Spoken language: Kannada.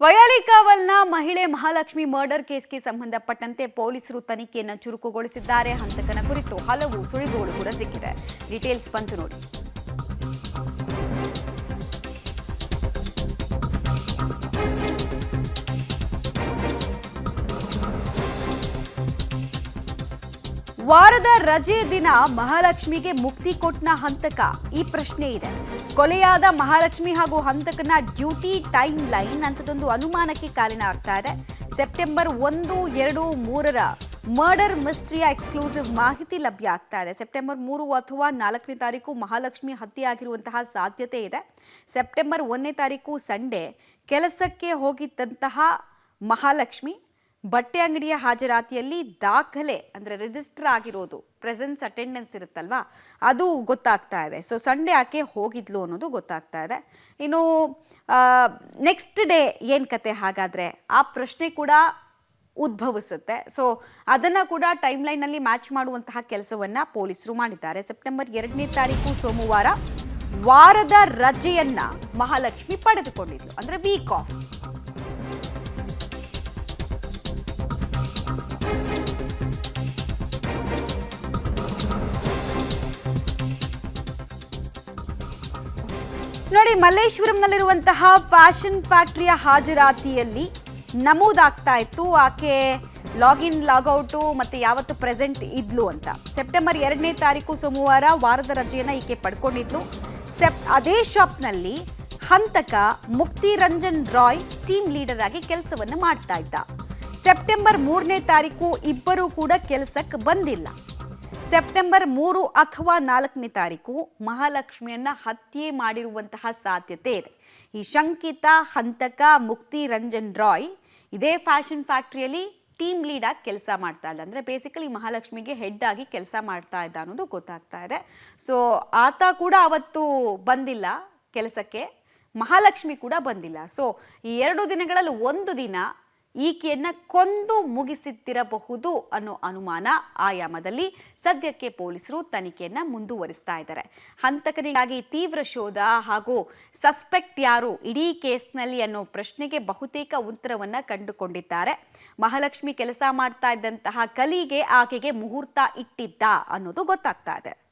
ವಯಾಲಿಕಾವಲ್ನ ಮಹಿಳೆ ಮಹಾಲಕ್ಷ್ಮಿ ಮರ್ಡರ್ ಕೇಸ್ಗೆ ಸಂಬಂಧಪಟ್ಟಂತೆ ಪೊಲೀಸರು ತನಿಖೆಯನ್ನು ಚುರುಕುಗೊಳಿಸಿದ್ದಾರೆ. ಹಂತಕನ ಕುರಿತು ಹಲವು ಸುಳಿವುಗಳು ಕೂಡ ಸಿಕ್ಕಿದೆ. ಡೀಟೇಲ್ಸ್ ಬಂತು ನೋಡಿ. ವಾರದ ರಜೆ ದಿನ ಮಹಾಲಕ್ಷ್ಮಿಗೆ ಮುಕ್ತಿ ಕೊಟ್ನ ಹಂತಕ, ಈ ಪ್ರಶ್ನೆ ಇದೆ. ಕೊಲೆಯಾದ ಮಹಾಲಕ್ಷ್ಮಿ ಹಾಗೂ ಹಂತಕನ ಡ್ಯೂಟಿ ಟೈಮ್ ಲೈನ್ ಅಂತದೊಂದು ಅನುಮಾನಕ್ಕೆ ಕಾರಣ ಆಗ್ತಾ ಇದೆ. ಸೆಪ್ಟೆಂಬರ್ 1, 2, 3ರ ಮರ್ಡರ್ ಮಿಸ್ಟ್ರಿಯ ಎಕ್ಸ್ಕ್ಲೂಸಿವ್ ಮಾಹಿತಿ ಲಭ್ಯ ಆಗ್ತಾ ಇದೆ. ಸೆಪ್ಟೆಂಬರ್ 3 ಅಥವಾ 4ನೇ ತಾರೀಕು ಮಹಾಲಕ್ಷ್ಮಿ ಹತ್ಯೆ ಆಗಿರುವಂತಹ ಸಾಧ್ಯತೆ ಇದೆ. ಸೆಪ್ಟೆಂಬರ್ 1ನೇ ತಾರೀಕು ಸಂಡೇ ಕೆಲಸಕ್ಕೆ ಹೋಗಿದ್ದಂತಹ ಮಹಾಲಕ್ಷ್ಮಿ ಬಟ್ಟೆ ಅಂಗಡಿಯ ಹಾಜರಾತಿಯಲ್ಲಿ ದಾಖಲೆ ಅಂದರೆ ರಿಜಿಸ್ಟರ್ ಆಗಿರೋದು, ಪ್ರೆಸೆನ್ಸ್ ಅಟೆಂಡೆನ್ಸ್ ಇರುತ್ತಲ್ವಾ, ಅದು ಗೊತ್ತಾಗ್ತಾ ಇದೆ. ಸೊ ಸಂಡೇ ಆಕೆ ಹೋಗಿದ್ಲು ಅನ್ನೋದು ಗೊತ್ತಾಗ್ತಾ ಇದೆ. ಇನ್ನು ನೆಕ್ಸ್ಟ್ ಡೇ ಏನು ಕತೆ ಹಾಗಾದರೆ, ಆ ಪ್ರಶ್ನೆ ಕೂಡ ಉದ್ಭವಿಸುತ್ತೆ. ಸೊ ಅದನ್ನು ಕೂಡ ಟೈಮ್ ಲೈನಲ್ಲಿ ಮ್ಯಾಚ್ ಮಾಡುವಂತಹ ಕೆಲಸವನ್ನು ಪೊಲೀಸರು ಮಾಡಿದ್ದಾರೆ. ಸೆಪ್ಟೆಂಬರ್ 2ನೇ ತಾರೀಕು ಸೋಮವಾರ ವಾರದ ರಜೆಯನ್ನ ಮಹಾಲಕ್ಷ್ಮಿ ಪಡೆದುಕೊಂಡಿದ್ಲು, ಅಂದರೆ ವೀಕ್ ಆಫ್. ನೋಡಿ, ಮಲ್ಲೇಶ್ವರಂನಲ್ಲಿರುವಂತಹ ಫ್ಯಾಷನ್ ಫ್ಯಾಕ್ಟರಿಯ ಹಾಜರಾತಿಯಲ್ಲಿ ನಮೂದಾಗ್ತಾ ಇತ್ತು ಆಕೆ ಲಾಗಿನ್ ಲಾಗೌಟು ಮತ್ತು ಯಾವತ್ತು ಪ್ರೆಸೆಂಟ್ ಇದ್ಲು ಅಂತ. ಸೆಪ್ಟೆಂಬರ್ 2ನೇ ತಾರೀಕು ಸೋಮವಾರ ವಾರದ ರಜೆಯನ್ನು ಈಕೆ ಪಡ್ಕೊಂಡಿದ್ಲು. ಅದೇ ಶಾಪ್ನಲ್ಲಿ ಹಂತಕ ಮುಕ್ತಿ ರಂಜನ್ ರಾಯ್ ಟೀಮ್ ಲೀಡರ್ ಆಗಿ ಕೆಲಸವನ್ನು ಮಾಡ್ತಾ ಇದ್ದ. ಸೆಪ್ಟೆಂಬರ್ 3ನೇ ತಾರೀಕು ಇಬ್ಬರೂ ಕೂಡ ಕೆಲಸಕ್ಕೆ ಬಂದಿಲ್ಲ. ಸೆಪ್ಟೆಂಬರ್ 3 ಅಥವಾ 4ನೇ ತಾರೀಕು ಮಹಾಲಕ್ಷ್ಮಿಯನ್ನ ಹತ್ಯೆ ಮಾಡಿರುವಂತಹ ಸಾಧ್ಯತೆ ಇದೆ. ಈ ಶಂಕಿತ ಹಂತಕ ಮುಕ್ತಿ ರಂಜನ್ ರಾಯ್ ಇದೇ ಫ್ಯಾಷನ್ ಫ್ಯಾಕ್ಟರಿಯಲ್ಲಿ ಟೀಮ್ ಲೀಡ್ ಆಗಿ ಕೆಲಸ ಮಾಡ್ತಾ ಇಲ್ಲ, ಅಂದರೆ ಬೇಸಿಕಲಿ ಮಹಾಲಕ್ಷ್ಮಿಗೆ ಹೆಡ್ ಆಗಿ ಕೆಲಸ ಮಾಡ್ತಾ ಇದ್ದ ಅನ್ನೋದು ಗೊತ್ತಾಗ್ತಾ ಇದೆ. ಸೊ ಆತ ಕೂಡ ಅವತ್ತು ಬಂದಿಲ್ಲ ಕೆಲಸಕ್ಕೆ, ಮಹಾಲಕ್ಷ್ಮಿ ಕೂಡ ಬಂದಿಲ್ಲ. ಸೊ ಈ 2 ದಿನಗಳಲ್ಲಿ ಒಂದು ದಿನ ಈಕೆಯನ್ನ ಕೊಂದು ಮುಗಿಸಿದ್ದಿರಬಹುದು ಅನ್ನೋ ಅನುಮಾನ ಆಯಾಮದಲ್ಲಿ ಸದ್ಯಕ್ಕೆ ಪೊಲೀಸರು ತನಿಖೆಯನ್ನ ಮುಂದುವರಿಸ್ತಾ ಇದ್ದಾರೆ. ಹಂತಕನಿಗಾಗಿ ತೀವ್ರ ಶೋಧ ಹಾಗೂ ಸಸ್ಪೆಕ್ಟ್ ಯಾರು ಇಡೀ ಕೇಸ್ನಲ್ಲಿ ಅನ್ನೋ ಪ್ರಶ್ನೆಗೆ ಬಹುತೇಕ ಉತ್ತರವನ್ನ ಕಂಡುಕೊಂಡಿದ್ದಾರೆ. ಮಹಾಲಕ್ಷ್ಮಿ ಕೆಲಸ ಮಾಡ್ತಾ ಇದ್ದಂತಹ ಕಲಿಗೆ ಆಕೆಗೆ ಮುಹೂರ್ತ ಇಟ್ಟಿದ್ದ ಅನ್ನೋದು ಗೊತ್ತಾಗ್ತಾ ಇದೆ.